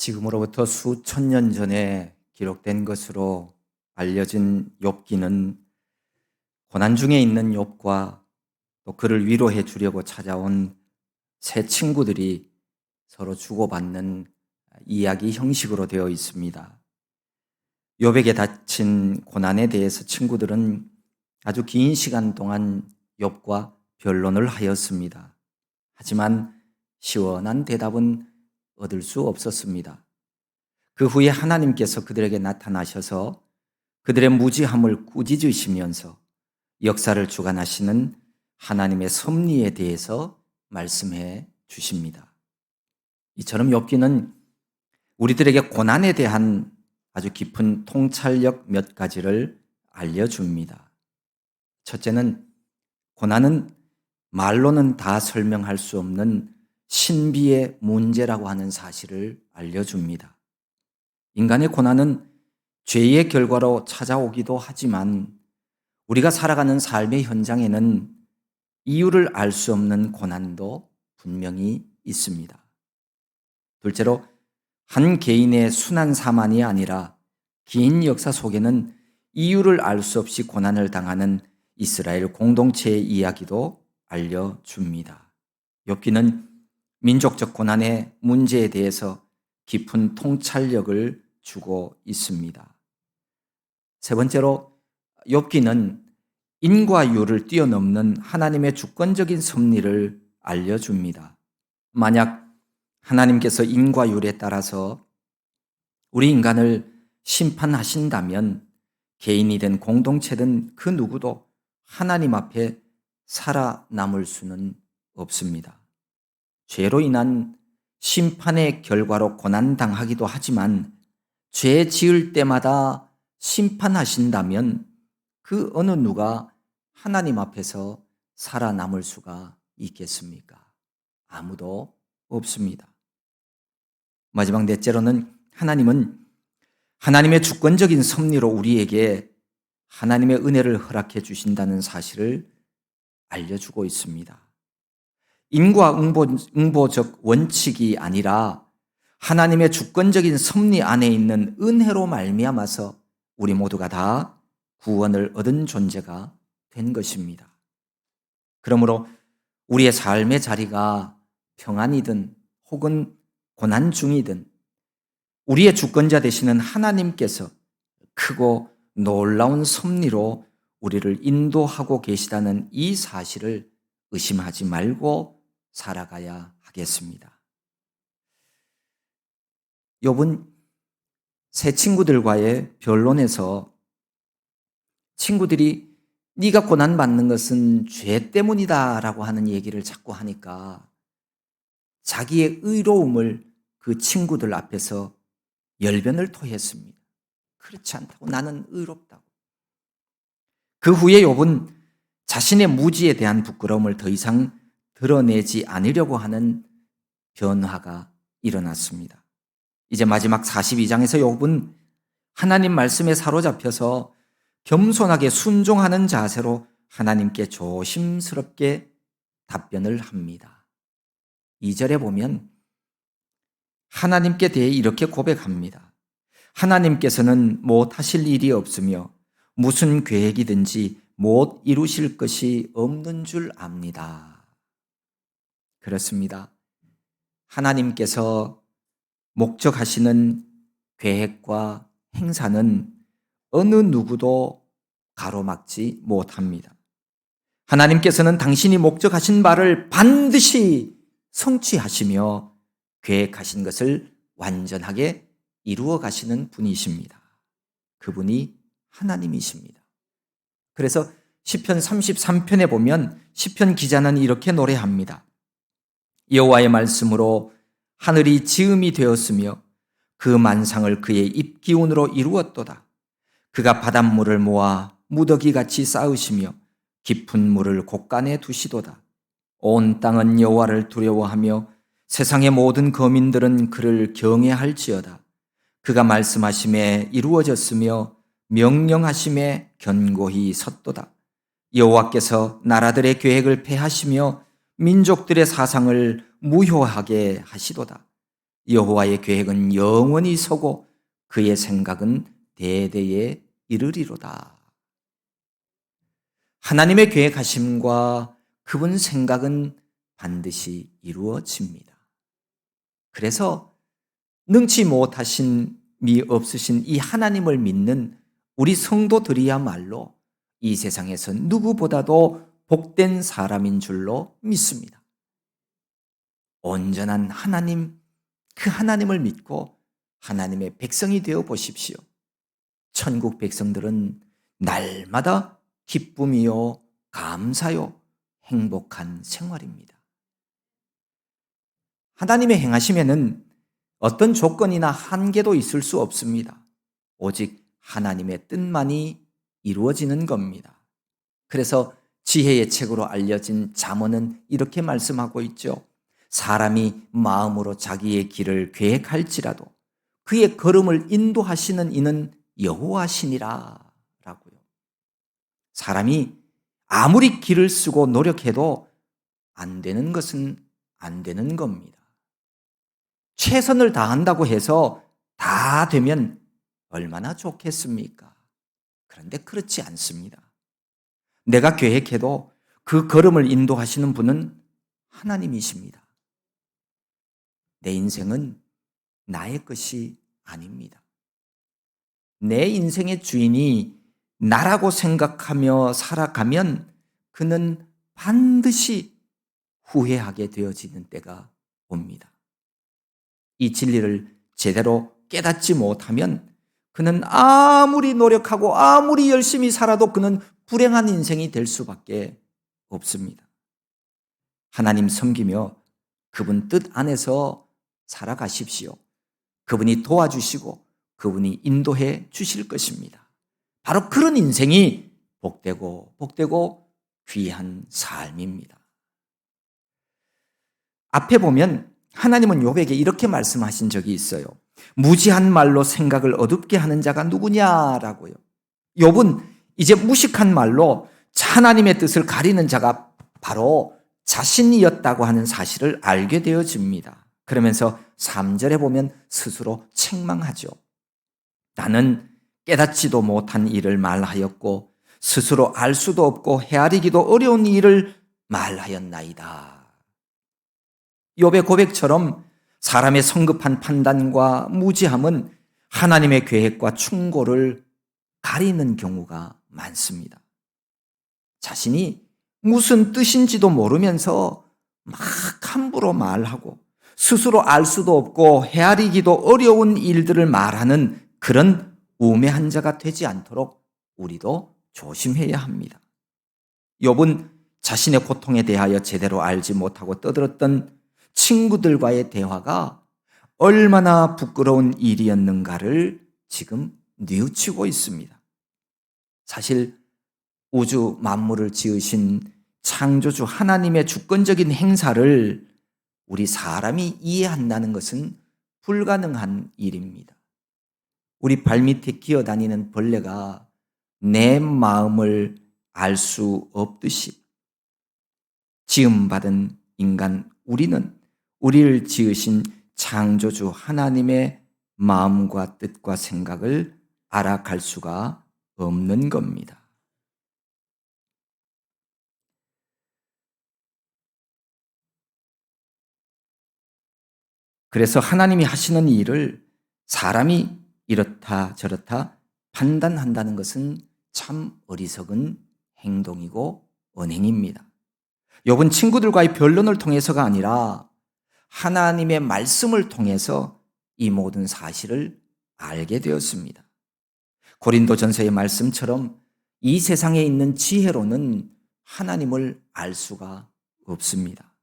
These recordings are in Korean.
지금으로부터 수천 년 전에 기록된 것으로 알려진 욥기는 고난 중에 있는 욥과 또 그를 위로해 주려고 찾아온 세 친구들이 서로 주고받는 이야기 형식으로 되어 있습니다. 욥에게 닥친 고난에 대해서 친구들은 아주 긴 시간 동안 욥과 변론을 하였습니다. 하지만 시원한 대답은 얻을 수 없었습니다. 그 후에 하나님께서 그들에게 나타나셔서 그들의 무지함을 꾸짖으시면서 역사를 주관하시는 하나님의 섭리에 대해서 말씀해 주십니다. 이처럼 욥기는 우리들에게 고난에 대한 아주 깊은 통찰력 몇 가지를 알려줍니다. 첫째는 고난은 말로는 다 설명할 수 없는 신비의 문제라고 하는 사실을 알려줍니다. 인간의 고난은 죄의 결과로 찾아오기도 하지만 우리가 살아가는 삶의 현장에는 이유를 알 수 없는 고난도 분명히 있습니다. 둘째로 한 개인의 순한 사만이 아니라 긴 역사 속에는 이유를 알 수 없이 고난을 당하는 이스라엘 공동체의 이야기도 알려줍니다. 욥기는 민족적 고난의 문제에 대해서 깊은 통찰력을 주고 있습니다. 세 번째로 욥기는 인과 유를 뛰어넘는 하나님의 주권적인 섭리를 알려줍니다. 만약 하나님께서 인과 율에 따라서 우리 인간을 심판하신다면 개인이든 공동체든 그 누구도 하나님 앞에 살아남을 수는 없습니다. 죄로 인한 심판의 결과로 고난당하기도 하지만 죄 지을 때마다 심판하신다면 그 어느 누가 하나님 앞에서 살아남을 수가 있겠습니까? 아무도 없습니다. 마지막 넷째로는 하나님은 하나님의 주권적인 섭리로 우리에게 하나님의 은혜를 허락해 주신다는 사실을 알려주고 있습니다. 인과응보적 원칙이 아니라 하나님의 주권적인 섭리 안에 있는 은혜로 말미암아서 우리 모두가 다 구원을 얻은 존재가 된 것입니다. 그러므로 우리의 삶의 자리가 평안이든 혹은 고난 중이든 우리의 주권자 되시는 하나님께서 크고 놀라운 섭리로 우리를 인도하고 계시다는 이 사실을 의심하지 말고 살아가야 하겠습니다. 욥은 세 친구들과의 변론에서 친구들이 네가 고난받는 것은 죄 때문이다라고 하는 얘기를 자꾸 하니까 자기의 의로움을 그 친구들 앞에서 열변을 토했습니다. 그렇지 않다고, 나는 의롭다고. 그 후에 욥은 자신의 무지에 대한 부끄러움을 더 이상 드러내지 않으려고 하는 변화가 일어났습니다. 이제 마지막 42장에서 욥은 하나님 말씀에 사로잡혀서 겸손하게 순종하는 자세로 하나님께 조심스럽게 답변을 합니다. 2절에 보면 하나님께 대해 이렇게 고백합니다. 하나님께서는 못하실 일이 없으며 무슨 계획이든지 못 이루실 것이 없는 줄 압니다. 그렇습니다. 하나님께서 목적하시는 계획과 행사는 어느 누구도 가로막지 못합니다. 하나님께서는 당신이 목적하신 바를 반드시 성취하시며 계획하신 것을 완전하게 이루어 가시는 분이십니다. 그분이 하나님이십니다. 그래서 시편 33편에 보면 시편 기자는 이렇게 노래합니다. 여호와의 말씀으로 하늘이 지음이 되었으며 그 만상을 그의 입기운으로 이루었도다. 그가 바닷물을 모아 무더기같이 쌓으시며 깊은 물을 곳간에 두시도다. 온 땅은 여호와를 두려워하며 세상의 모든 거민들은 그를 경외할지어다. 그가 말씀하심에 이루어졌으며 명령하심에 견고히 섰도다. 여호와께서 나라들의 계획을 폐하시며 민족들의 사상을 무효하게 하시도다. 여호와의 계획은 영원히 서고 그의 생각은 대대에 이르리로다. 하나님의 계획하심과 그분 생각은 반드시 이루어집니다. 그래서 능치 못하심이 없으신 이 하나님을 믿는 우리 성도들이야말로 이 세상에서 누구보다도 복된 사람인 줄로 믿습니다. 온전한 하나님, 그 하나님을 믿고 하나님의 백성이 되어 보십시오. 천국 백성들은 날마다 기쁨이요, 감사요, 행복한 생활입니다. 하나님의 행하심에는 어떤 조건이나 한계도 있을 수 없습니다. 오직 하나님의 뜻만이 이루어지는 겁니다. 그래서 지혜의 책으로 알려진 잠언은 이렇게 말씀하고 있죠. 사람이 마음으로 자기의 길을 계획할지라도 그의 걸음을 인도하시는 이는 여호와시니라 라고요. 사람이 아무리 길을 쓰고 노력해도 안 되는 것은 안 되는 겁니다. 최선을 다한다고 해서 다 되면 얼마나 좋겠습니까? 그런데 그렇지 않습니다. 내가 계획해도 그 걸음을 인도하시는 분은 하나님이십니다. 내 인생은 나의 것이 아닙니다. 내 인생의 주인이 나라고 생각하며 살아가면 그는 반드시 후회하게 되어지는 때가 옵니다. 이 진리를 제대로 깨닫지 못하면 그는 아무리 노력하고 아무리 열심히 살아도 그는 불행한 인생이 될 수밖에 없습니다. 하나님 섬기며 그분 뜻 안에서 살아가십시오. 그분이 도와주시고 그분이 인도해 주실 것입니다. 바로 그런 인생이 복되고 귀한 삶입니다. 앞에 보면 하나님은 욥에게 이렇게 말씀하신 적이 있어요. 무지한 말로 생각을 어둡게 하는 자가 누구냐라고요. 욥은 이제 무식한 말로 하나님의 뜻을 가리는 자가 바로 자신이었다고 하는 사실을 알게 되어집니다. 그러면서 3절에 보면 스스로 책망하죠. 나는 깨닫지도 못한 일을 말하였고 스스로 알 수도 없고 헤아리기도 어려운 일을 말하였나이다. 욥의 고백처럼 사람의 성급한 판단과 무지함은 하나님의 계획과 충고를 가리는 경우가 많습니다. 자신이 무슨 뜻인지도 모르면서 막 함부로 말하고 스스로 알 수도 없고 헤아리기도 어려운 일들을 말하는 그런 우매한 자가 되지 않도록 우리도 조심해야 합니다. 욥은 자신의 고통에 대하여 제대로 알지 못하고 떠들었던 친구들과의 대화가 얼마나 부끄러운 일이었는가를 지금 뉘우치고 있습니다. 사실 우주 만물을 지으신 창조주 하나님의 주권적인 행사를 우리 사람이 이해한다는 것은 불가능한 일입니다. 우리 발밑에 기어다니는 벌레가 내 마음을 알 수 없듯이 지음받은 인간 우리는 우리를 지으신 창조주 하나님의 마음과 뜻과 생각을 알아갈 수가 없는 겁니다. 그래서 하나님이 하시는 일을 사람이 이렇다 저렇다 판단한다는 것은 참 어리석은 행동이고 언행입니다. 욥은 친구들과의 변론을 통해서가 아니라 하나님의 말씀을 통해서 이 모든 사실을 알게 되었습니다. 고린도전서의 말씀처럼 이 세상에 있는 지혜로는 하나님을 알 수가 없습니다.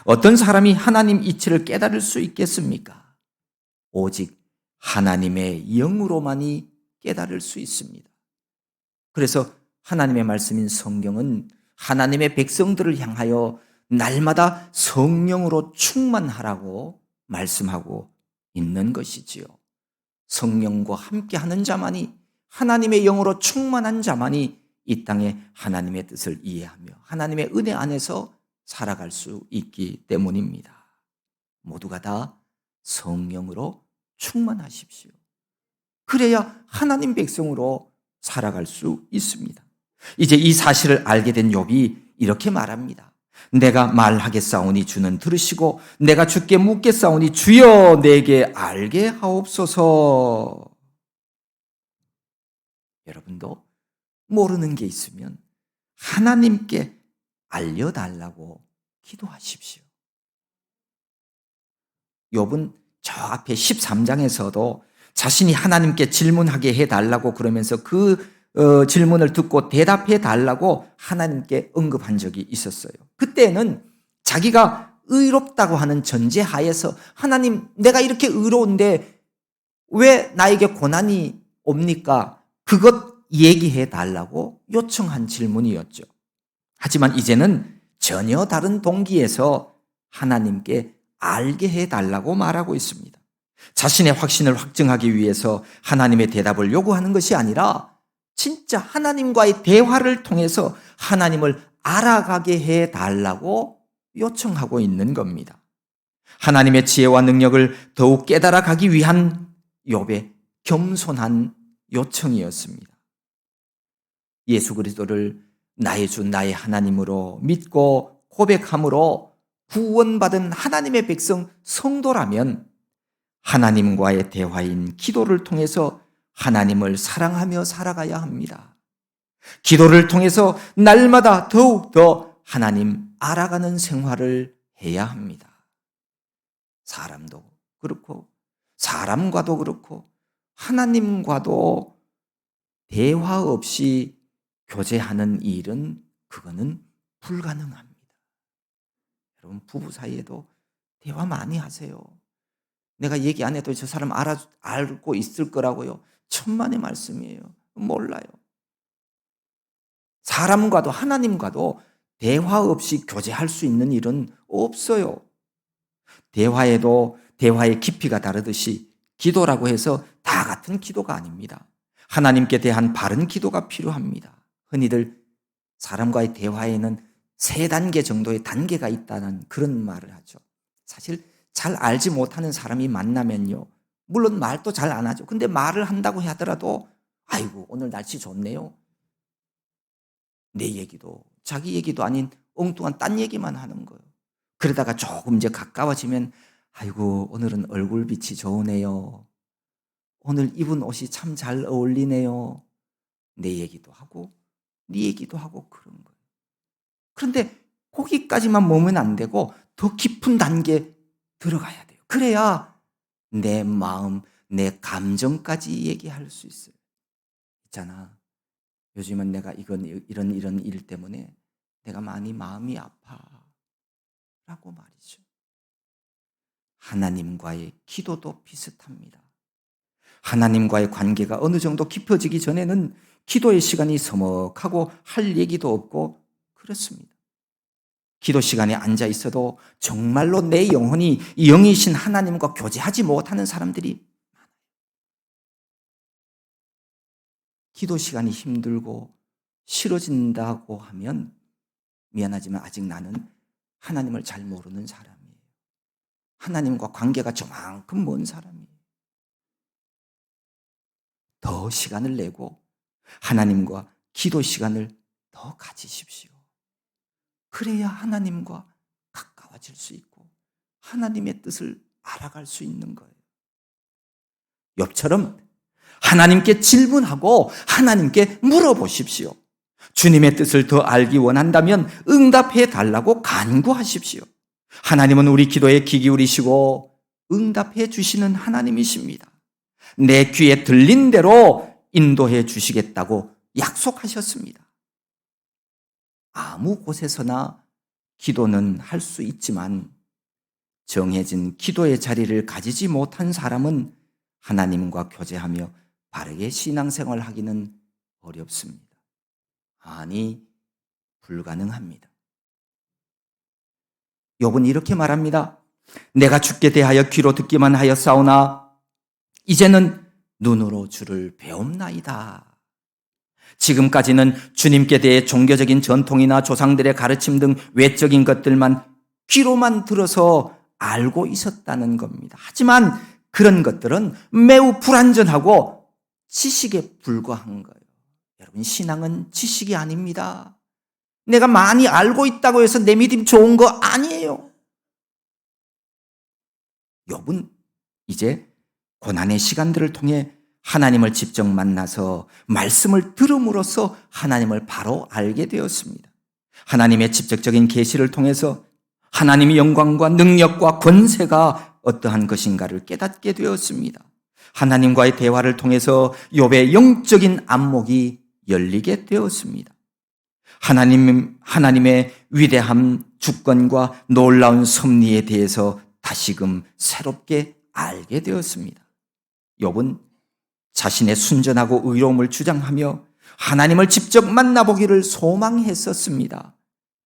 어떤 사람이 하나님 이치를 깨달을 수 있겠습니까? 오직 하나님의 영으로만이 깨달을 수 있습니다. 그래서 하나님의 말씀인 성경은 하나님의 백성들을 향하여 날마다 성령으로 충만하라고 말씀하고 있는 것이지요. 성령과 함께하는 자만이 하나님의 영으로 충만한 자만이 이 땅에 하나님의 뜻을 이해하며 하나님의 은혜 안에서 살아갈 수 있기 때문입니다. 모두가 다 성령으로 충만하십시오. 그래야 하나님 백성으로 살아갈 수 있습니다. 이제 이 사실을 알게 된 욥이 이렇게 말합니다. 내가 말하겠사오니 주는 들으시고 내가 주께 묻겠사오니 주여 내게 알게 하옵소서. 여러분도 모르는 게 있으면 하나님께 알려달라고 기도하십시오. 욥은 저 앞에 13장에서도 자신이 하나님께 질문하게 해달라고 그러면서 그 질문을 듣고 대답해 달라고 하나님께 언급한 적이 있었어요. 그때는 자기가 의롭다고 하는 전제하에서 하나님, 내가 이렇게 의로운데 왜 나에게 고난이 옵니까? 그것 얘기해 달라고 요청한 질문이었죠. 하지만 이제는 전혀 다른 동기에서 하나님께 알게 해 달라고 말하고 있습니다. 자신의 확신을 확증하기 위해서 하나님의 대답을 요구하는 것이 아니라 진짜 하나님과의 대화를 통해서 하나님을 알아가게 해 달라고 요청하고 있는 겁니다. 하나님의 지혜와 능력을 더욱 깨달아 가기 위한 욥의 겸손한 요청이었습니다. 예수 그리스도를 나의 주 나의 하나님으로 믿고 고백함으로 구원받은 하나님의 백성 성도라면 하나님과의 대화인 기도를 통해서 하나님을 사랑하며 살아가야 합니다. 기도를 통해서 날마다 더욱더 하나님 알아가는 생활을 해야 합니다. 사람도 그렇고 사람과도 그렇고 하나님과도 대화 없이 교제하는 일은 그거는 불가능합니다. 여러분 부부 사이에도 대화 많이 하세요. 내가 얘기 안 해도 저 사람 알고 있을 거라고요. 천만의 말씀이에요. 몰라요. 사람과도 하나님과도 대화 없이 교제할 수 있는 일은 없어요. 대화에도 대화의 깊이가 다르듯이 기도라고 해서 다 같은 기도가 아닙니다. 하나님께 대한 바른 기도가 필요합니다. 흔히들 사람과의 대화에는 3단계 정도의 단계가 있다는 그런 말을 하죠. 사실 잘 알지 못하는 사람이 만나면요. 물론 말도 잘 안 하죠. 근데 말을 한다고 하더라도 아이고 오늘 날씨 좋네요. 내 얘기도 자기 얘기도 아닌 엉뚱한 딴 얘기만 하는 거예요. 그러다가 조금 이제 가까워지면 아이고 오늘은 얼굴빛이 좋으네요. 오늘 입은 옷이 참 잘 어울리네요. 내 얘기도 하고 네 얘기도 하고 그런 거예요. 그런데 거기까지만 머무면 안 되고 더 깊은 단계에 들어가야 돼요. 그래야 내 마음, 내 감정까지 얘기할 수 있어요. 있잖아. 요즘은 내가 이런 일 때문에 내가 많이 마음이 아파. 라고 말이죠. 하나님과의 기도도 비슷합니다. 하나님과의 관계가 어느 정도 깊어지기 전에는 기도의 시간이 서먹하고 할 얘기도 없고 그렇습니다. 기도 시간에 앉아 있어도 정말로 내 영혼이 영이신 하나님과 교제하지 못하는 사람들이 많아요. 기도 시간이 힘들고 싫어진다고 하면 미안하지만 아직 나는 하나님을 잘 모르는 사람이에요. 하나님과 관계가 저만큼 먼 사람이에요. 더 시간을 내고 하나님과 기도 시간을 더 가지십시오. 그래야 하나님과 가까워질 수 있고 하나님의 뜻을 알아갈 수 있는 거예요. 욥처럼 하나님께 질문하고 하나님께 물어보십시오. 주님의 뜻을 더 알기 원한다면 응답해 달라고 간구하십시오. 하나님은 우리 기도에 귀 기울이시고 응답해 주시는 하나님이십니다. 내 귀에 들린 대로 인도해 주시겠다고 약속하셨습니다. 아무 곳에서나 기도는 할 수 있지만 정해진 기도의 자리를 가지지 못한 사람은 하나님과 교제하며 바르게 신앙생활을 하기는 어렵습니다. 아니, 불가능합니다. 욥은 이렇게 말합니다. 내가 주께 대하여 귀로 듣기만 하였사오나 이제는 눈으로 주를 배움나이다. 지금까지는 주님께 대해 종교적인 전통이나 조상들의 가르침 등 외적인 것들만 귀로만 들어서 알고 있었다는 겁니다. 하지만 그런 것들은 매우 불완전하고 지식에 불과한 거예요. 여러분, 신앙은 지식이 아닙니다. 내가 많이 알고 있다고 해서 내 믿음 좋은 거 아니에요. 욥은 이제 고난의 시간들을 통해 하나님을 직접 만나서 말씀을 들음으로써 하나님을 바로 알게 되었습니다. 하나님의 직접적인 계시를 통해서 하나님의 영광과 능력과 권세가 어떠한 것인가를 깨닫게 되었습니다. 하나님과의 대화를 통해서 욥의 영적인 안목이 열리게 되었습니다. 하나님의 위대한 주권과 놀라운 섭리에 대해서 다시금 새롭게 알게 되었습니다. 욥은 자신의 순전하고 의로움을 주장하며 하나님을 직접 만나보기를 소망했었습니다.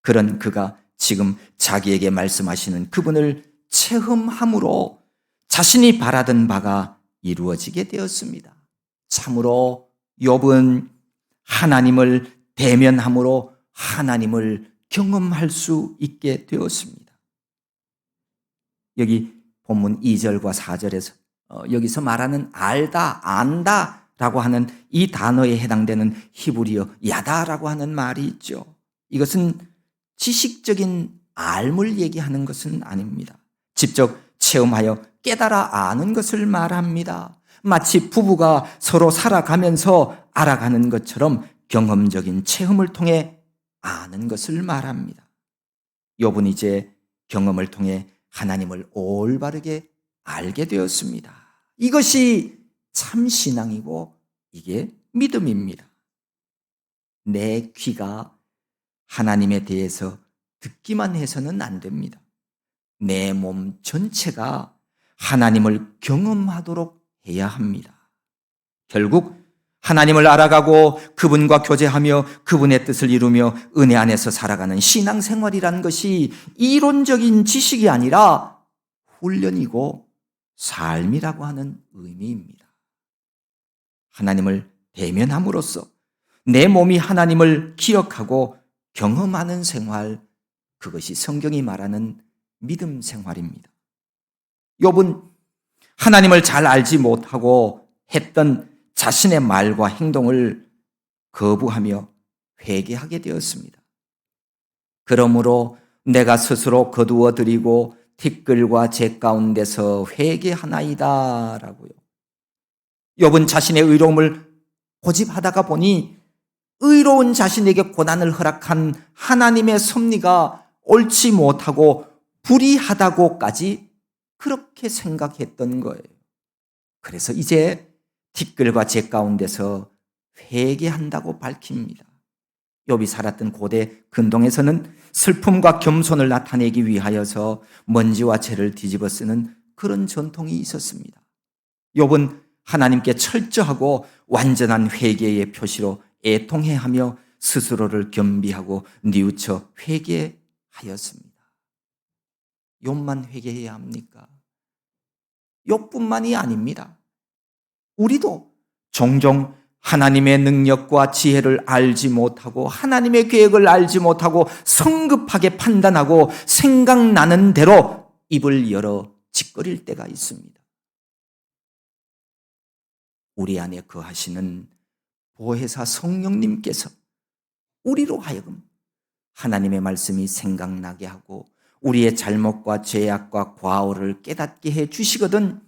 그런 그가 지금 자기에게 말씀하시는 그분을 체험함으로 자신이 바라던 바가 이루어지게 되었습니다. 참으로 욥은 하나님을 대면함으로 하나님을 경험할 수 있게 되었습니다. 여기 본문 2절과 4절에서 여기서 말하는 알다, 안다 라고 하는 이 단어에 해당되는 히브리어 야다라고 하는 말이 있죠. 이것은 지식적인 알물 얘기하는 것은 아닙니다. 직접 체험하여 깨달아 아는 것을 말합니다. 마치 부부가 서로 살아가면서 알아가는 것처럼 경험적인 체험을 통해 아는 것을 말합니다. 욥은 이제 경험을 통해 하나님을 올바르게 알게 되었습니다. 이것이 참 신앙이고 이게 믿음입니다. 내 귀가 하나님에 대해서 듣기만 해서는 안 됩니다. 내 몸 전체가 하나님을 경험하도록 해야 합니다. 결국 하나님을 알아가고 그분과 교제하며 그분의 뜻을 이루며 은혜 안에서 살아가는 신앙생활이라는 것이 이론적인 지식이 아니라 훈련이고 삶이라고 하는 의미입니다. 하나님을 대면함으로써 내 몸이 하나님을 기억하고 경험하는 생활, 그것이 성경이 말하는 믿음 생활입니다. 욥은 하나님을 잘 알지 못하고 했던 자신의 말과 행동을 거부하며 회개하게 되었습니다. 그러므로 내가 스스로 거두어 드리고 티끌과 재 가운데서 회개하나이다 라고요. 욥은 자신의 의로움을 고집하다가 보니 의로운 자신에게 고난을 허락한 하나님의 섭리가 옳지 못하고 불의하다고까지 그렇게 생각했던 거예요. 그래서 이제 티끌과 재 가운데서 회개한다고 밝힙니다. 욥이 살았던 고대 근동에서는 슬픔과 겸손을 나타내기 위하여서 먼지와 재를 뒤집어 쓰는 그런 전통이 있었습니다. 욥은 하나님께 철저하고 완전한 회개의 표시로 애통해하며 스스로를 겸비하고 뉘우쳐 회개하였습니다. 욥만 회개해야 합니까? 욥뿐만이 아닙니다. 우리도 종종 하나님의 능력과 지혜를 알지 못하고 하나님의 계획을 알지 못하고 성급하게 판단하고 생각나는 대로 입을 열어 짓거릴 때가 있습니다. 우리 안에 거하시는 보혜사 성령님께서 우리로 하여금 하나님의 말씀이 생각나게 하고 우리의 잘못과 죄악과 과오를 깨닫게 해 주시거든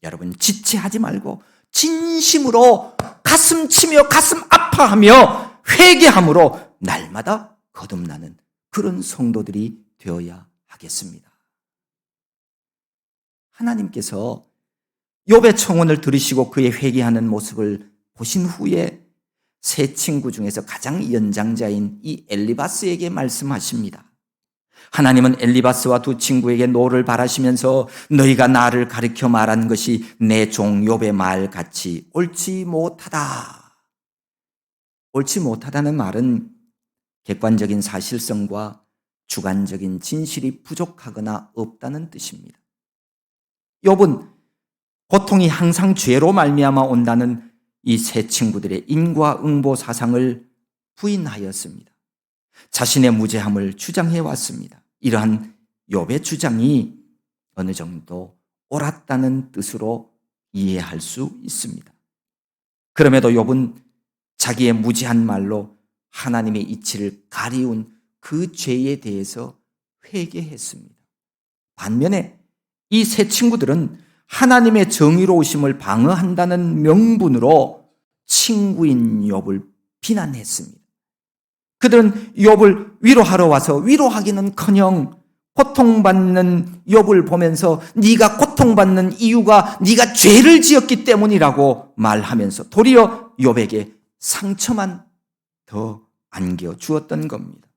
여러분 지체하지 말고 진심으로 가슴 치며 가슴 아파하며 회개함으로 날마다 거듭나는 그런 성도들이 되어야 하겠습니다. 하나님께서 욥의 청혼을 들으시고 그의 회개하는 모습을 보신 후에 세 친구 중에서 가장 연장자인 이 엘리바스에게 말씀하십니다. 하나님은 엘리바스와 두 친구에게 노를 바라시면서 너희가 나를 가르쳐 말한 것이 내 종 욥의 말같이 옳지 못하다. 옳지 못하다는 말은 객관적인 사실성과 주관적인 진실이 부족하거나 없다는 뜻입니다. 욥은 고통이 항상 죄로 말미암아 온다는 이 세 친구들의 인과응보 사상을 부인하였습니다. 자신의 무죄함을 주장해 왔습니다. 이러한 욥의 주장이 어느 정도 옳았다는 뜻으로 이해할 수 있습니다. 그럼에도 욥은 자기의 무지한 말로 하나님의 이치를 가리운 그 죄에 대해서 회개했습니다. 반면에 이 세 친구들은 하나님의 정의로우심을 방어한다는 명분으로 친구인 욥을 비난했습니다. 그들은 욥을 위로하러 와서 위로하기는커녕 고통받는 욥을 보면서 네가 고통받는 이유가 네가 죄를 지었기 때문이라고 말하면서 도리어 욥에게 상처만 더 안겨 주었던 겁니다.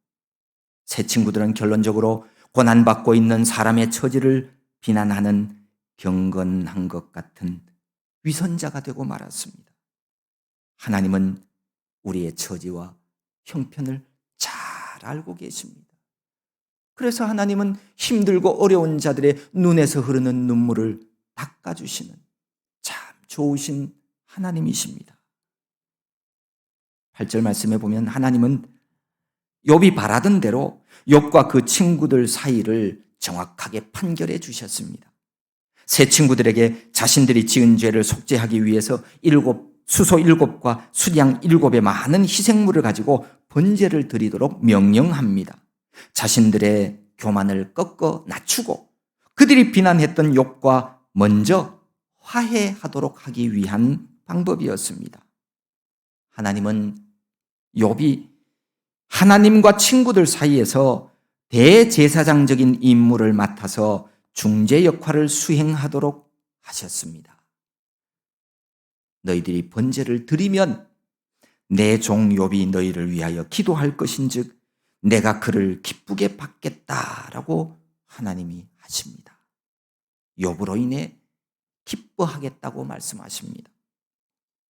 세 친구들은 결론적으로 고난받고 있는 사람의 처지를 비난하는 경건한 것 같은 위선자가 되고 말았습니다. 하나님은 우리의 처지와 형편을 잘 알고 계십니다. 그래서 하나님은 힘들고 어려운 자들의 눈에서 흐르는 눈물을 닦아주시는 참 좋으신 하나님이십니다. 8절 말씀에 보면 하나님은 욥이 바라던 대로 욥과 그 친구들 사이를 정확하게 판결해 주셨습니다. 세 친구들에게 자신들이 지은 죄를 속죄하기 위해서 수소 7과 수양 7의 많은 희생물을 가지고 번제를 드리도록 명령합니다. 자신들의 교만을 꺾어 낮추고 그들이 비난했던 욥과 먼저 화해하도록 하기 위한 방법이었습니다. 하나님은 욥이 하나님과 친구들 사이에서 대제사장적인 임무를 맡아서 중재 역할을 수행하도록 하셨습니다. 너희들이 번제를 드리면 내 종 욥이 너희를 위하여 기도할 것인즉 내가 그를 기쁘게 받겠다라고 하나님이 하십니다. 욥으로 인해 기뻐하겠다고 말씀하십니다.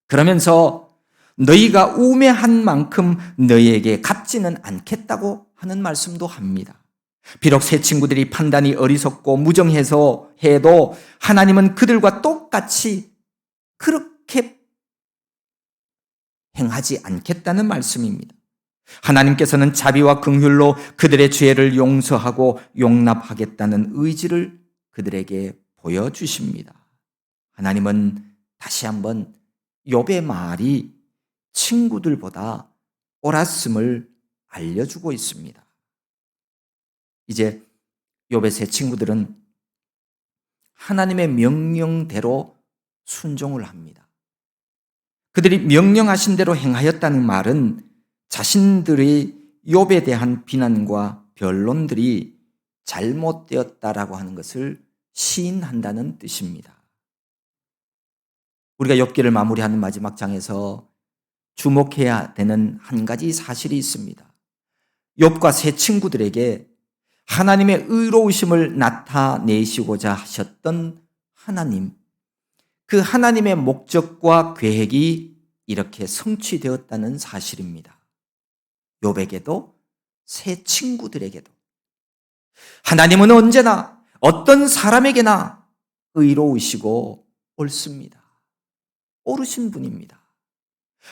그러면서 너희가 우매한 만큼 너희에게 갚지는 않겠다고 하는 말씀도 합니다. 비록 세 친구들이 판단이 어리석고 무정해서 해도 하나님은 그들과 똑같이 그렇게 행하지 않겠다는 말씀입니다. 하나님께서는 자비와 긍휼로 그들의 죄를 용서하고 용납하겠다는 의지를 그들에게 보여주십니다. 하나님은 다시 한번 욥의 말이 친구들보다 옳았음을 알려주고 있습니다. 이제 욥의 세 친구들은 하나님의 명령대로 순종을 합니다. 그들이 명령하신 대로 행하였다는 말은 자신들의 욥에 대한 비난과 변론들이 잘못되었다라고 하는 것을 시인한다는 뜻입니다. 우리가 욥기를 마무리하는 마지막 장에서 주목해야 되는 한 가지 사실이 있습니다. 욥과 세 친구들에게 하나님의 의로우심을 나타내시고자 하셨던 하나님, 그 하나님의 목적과 계획이 이렇게 성취되었다는 사실입니다. 욥에게도 세 친구들에게도 하나님은 언제나 어떤 사람에게나 의로우시고 옳습니다. 옳으신 분입니다.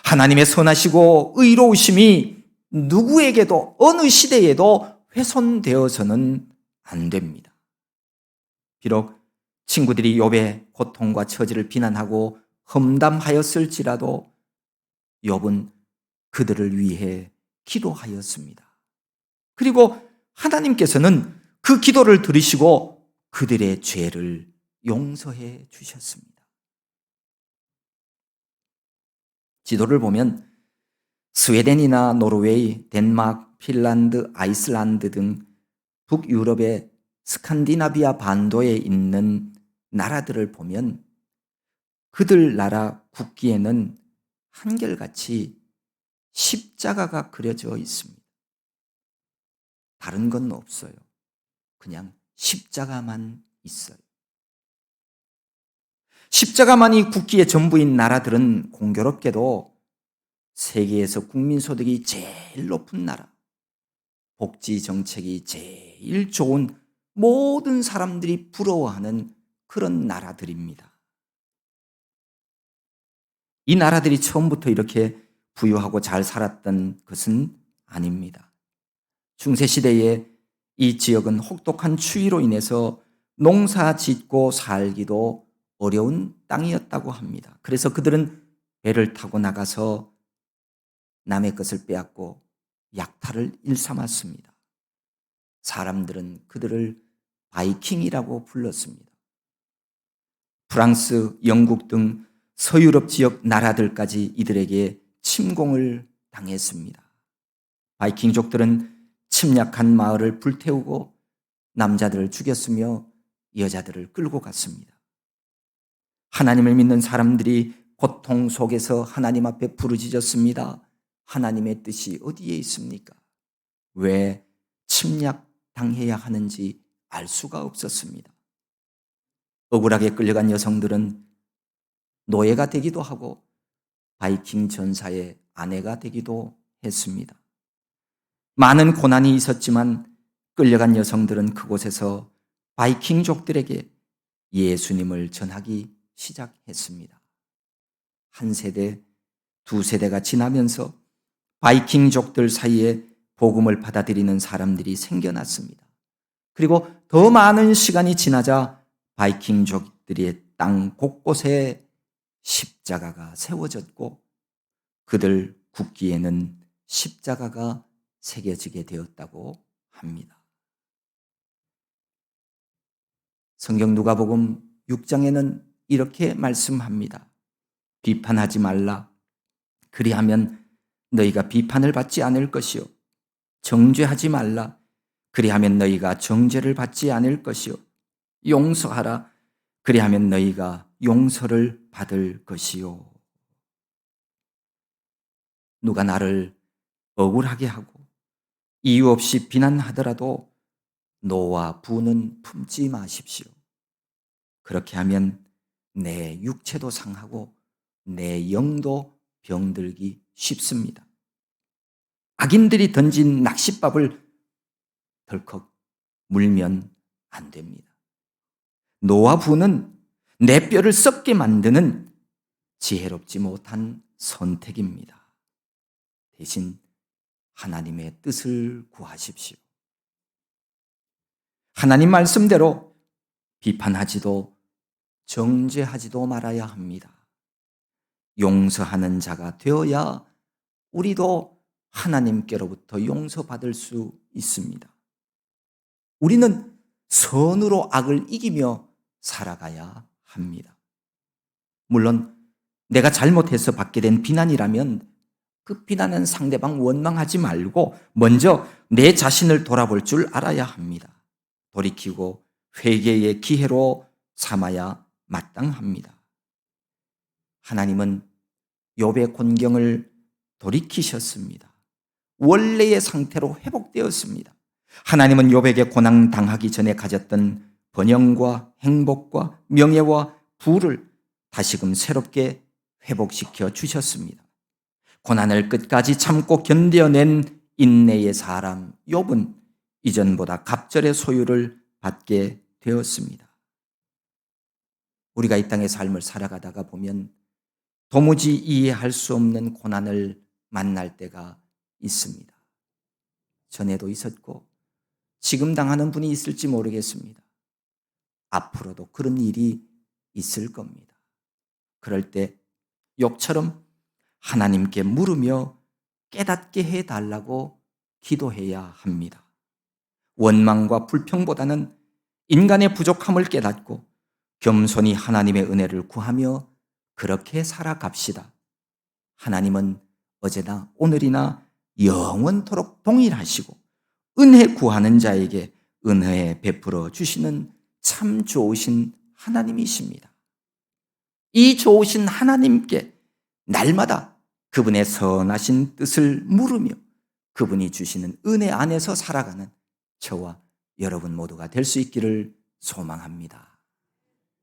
하나님의 선하시고 의로우심이 누구에게도 어느 시대에도 훼손되어서는 안 됩니다. 비록 친구들이 욥의 고통과 처지를 비난하고 험담하였을지라도 욥은 그들을 위해 기도하였습니다. 그리고 하나님께서는 그 기도를 들으시고 그들의 죄를 용서해 주셨습니다. 지도를 보면 스웨덴이나 노르웨이, 덴마크, 핀란드, 아이슬란드 등 북유럽의 스칸디나비아 반도에 있는 나라들을 보면 그들 나라 국기에는 한결같이 십자가가 그려져 있습니다. 다른 건 없어요. 그냥 십자가만 있어요. 십자가만이 국기의 전부인 나라들은 공교롭게도 세계에서 국민소득이 제일 높은 나라, 복지 정책이 제일 좋은 모든 사람들이 부러워하는 그런 나라들입니다. 이 나라들이 처음부터 이렇게 부유하고 잘 살았던 것은 아닙니다. 중세시대에 이 지역은 혹독한 추위로 인해서 농사 짓고 살기도 어려운 땅이었다고 합니다. 그래서 그들은 배를 타고 나가서 남의 것을 빼앗고 약탈을 일삼았습니다. 사람들은 그들을 바이킹이라고 불렀습니다. 프랑스, 영국 등 서유럽 지역 나라들까지 이들에게 침공을 당했습니다. 바이킹족들은 침략한 마을을 불태우고 남자들을 죽였으며 여자들을 끌고 갔습니다. 하나님을 믿는 사람들이 고통 속에서 하나님 앞에 부르짖었습니다. 하나님의 뜻이 어디에 있습니까? 왜 침략당해야 하는지 알 수가 없었습니다. 억울하게 끌려간 여성들은 노예가 되기도 하고 바이킹 전사의 아내가 되기도 했습니다. 많은 고난이 있었지만 끌려간 여성들은 그곳에서 바이킹족들에게 예수님을 전하기 시작했습니다. 한 세대, 두 세대가 지나면서 바이킹족들 사이에 복음을 받아들이는 사람들이 생겨났습니다. 그리고 더 많은 시간이 지나자 바이킹족들의 땅 곳곳에 십자가가 세워졌고 그들 국기에는 십자가가 새겨지게 되었다고 합니다. 성경 누가복음 6장에는 이렇게 말씀합니다. 비판하지 말라. 그리하면 너희가 비판을 받지 않을 것이요. 정죄하지 말라. 그리하면 너희가 정죄를 받지 않을 것이요. 용서하라. 그리하면 너희가 용서를 받을 것이요. 누가 나를 억울하게 하고 이유 없이 비난하더라도 노와 부는 품지 마십시오. 그렇게 하면 내 육체도 상하고 내 영도 병들기 쉽습니다. 악인들이 던진 낚싯밥을 덜컥 물면 안 됩니다. 노와 부는 내 뼈를 썩게 만드는 지혜롭지 못한 선택입니다. 대신 하나님의 뜻을 구하십시오. 하나님 말씀대로 비판하지도 정죄하지도 말아야 합니다. 용서하는 자가 되어야 우리도 하나님께로부터 용서받을 수 있습니다. 우리는 선으로 악을 이기며 살아가야 합니다. 물론 내가 잘못해서 받게 된 비난이라면 그 비난은 상대방 원망하지 말고 먼저 내 자신을 돌아볼 줄 알아야 합니다. 돌이키고 회개의 기회로 삼아야 마땅합니다. 하나님은 욥의 곤경을 돌이키셨습니다. 원래의 상태로 회복되었습니다. 하나님은 욥에게 고난 당하기 전에 가졌던 번영과 행복과 명예와 부를 다시금 새롭게 회복시켜 주셨습니다. 고난을 끝까지 참고 견뎌낸 인내의 사람 욥은 이전보다 갑절의 소유를 받게 되었습니다. 우리가 이 땅의 삶을 살아가다가 보면 도무지 이해할 수 없는 고난을 만날 때가 있습니다. 전에도 있었고 지금 당하는 분이 있을지 모르겠습니다. 앞으로도 그런 일이 있을 겁니다. 그럴 때 욥처럼 하나님께 물으며 깨닫게 해달라고 기도해야 합니다. 원망과 불평보다는 인간의 부족함을 깨닫고 겸손히 하나님의 은혜를 구하며 그렇게 살아갑시다. 하나님은 어제나 오늘이나 영원토록 동일하시고 은혜 구하는 자에게 은혜 베풀어 주시는 참 좋으신 하나님이십니다. 이 좋으신 하나님께 날마다 그분의 선하신 뜻을 물으며 그분이 주시는 은혜 안에서 살아가는 저와 여러분 모두가 될 수 있기를 소망합니다.